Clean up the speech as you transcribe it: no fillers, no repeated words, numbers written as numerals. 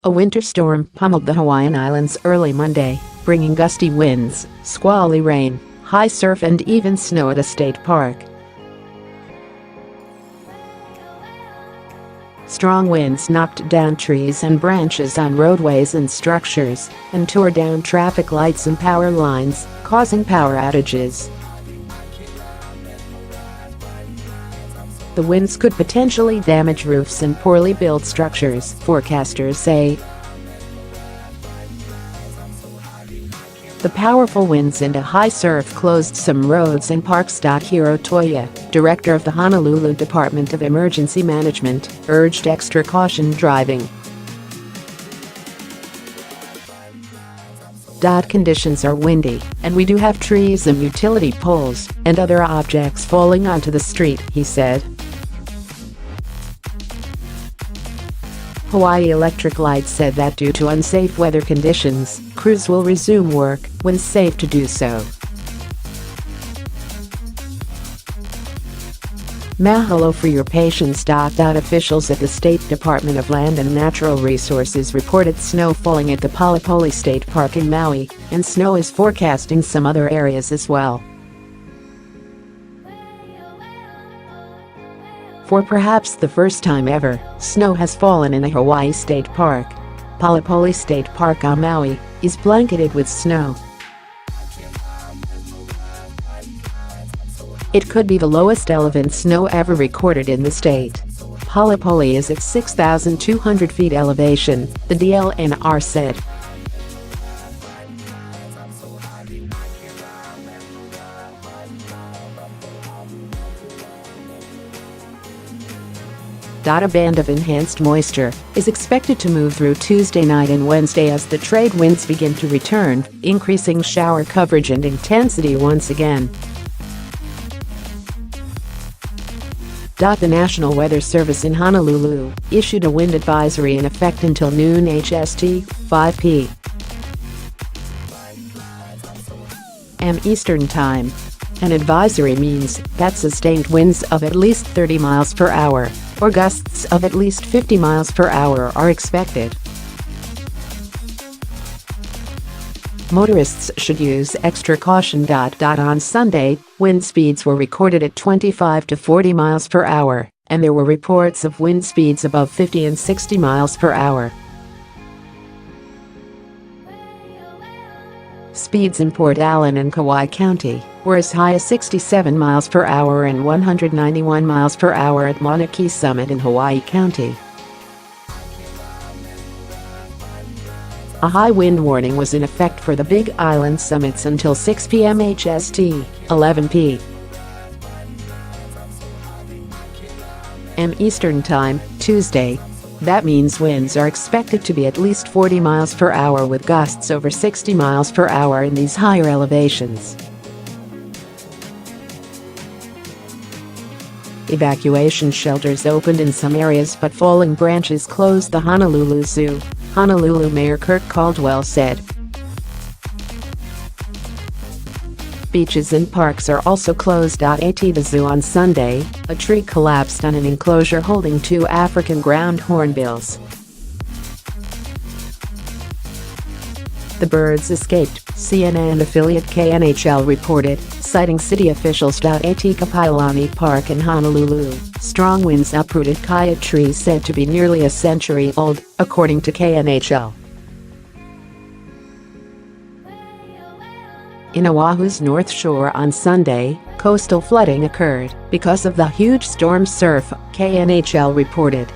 A winter storm pummeled the Hawaiian Islands early Monday, bringing gusty winds, squally rain, high surf and even snow at a state park. Strong winds knocked down trees and branches on roadways and structures and tore down traffic lights and power lines, causing power outages. The winds could potentially damage roofs and poorly built structures, forecasters say. The powerful winds and a high surf closed some roads and parks. Hiro Toiya, director of the Honolulu Department of Emergency Management, urged extra caution driving. Conditions are windy, and we do have trees and utility poles and other objects falling onto the street, he said. Hawaii Electric Light said that due to unsafe weather conditions, crews will resume work when safe to do so. Mahalo for your patience. Officials at the State Department of Land and Natural Resources reported snow falling at the Polipoli State Park in Maui, and snow is forecasting some other areas as well. For perhaps the first time ever, snow has fallen in the Hawaii State Park. Polipoli State Park on Maui is blanketed with snow. It could be the lowest elevation snow ever recorded in the state. Polipoli is at 6,200 feet elevation, the DLNR said. A band of enhanced moisture is expected to move through Tuesday night and Wednesday as the trade winds begin to return, increasing shower coverage and intensity once again. The National Weather Service in Honolulu issued a wind advisory in effect until noon HST, 5 p.m. Eastern Time. An advisory means that sustained winds of at least 30 miles per hour or gusts of at least 50 miles per hour are expected. Motorists should use extra caution. On Sunday, wind speeds were recorded at 25 to 40 miles per hour, and there were reports of wind speeds above 50 and 60 miles per hour. Speeds in Port Allen and Kauai County were as high as 67 miles per hour and 191 miles per hour at Mauna Kea Summit in Hawaii County. A high wind warning was in effect for the Big Island summits until 6 p.m. HST, 11 p.m. Eastern Time, Tuesday. That means winds are expected to be at least 40 miles per hour with gusts over 60 miles per hour in these higher elevations. Evacuation shelters opened in some areas but falling branches closed the Honolulu Zoo, Honolulu Mayor Kirk Caldwell said. Beaches and parks are also closed. At the zoo on Sunday, a tree collapsed on an enclosure holding 2 African ground hornbills. The birds escaped, CNN affiliate KNHL reported, citing city officials. At Kapiolani Park in Honolulu, strong winds uprooted kaya trees said to be nearly a century old, according to KNHL. In Oahu's North Shore on Sunday, coastal flooding occurred because of the huge storm surf, KNHL reported.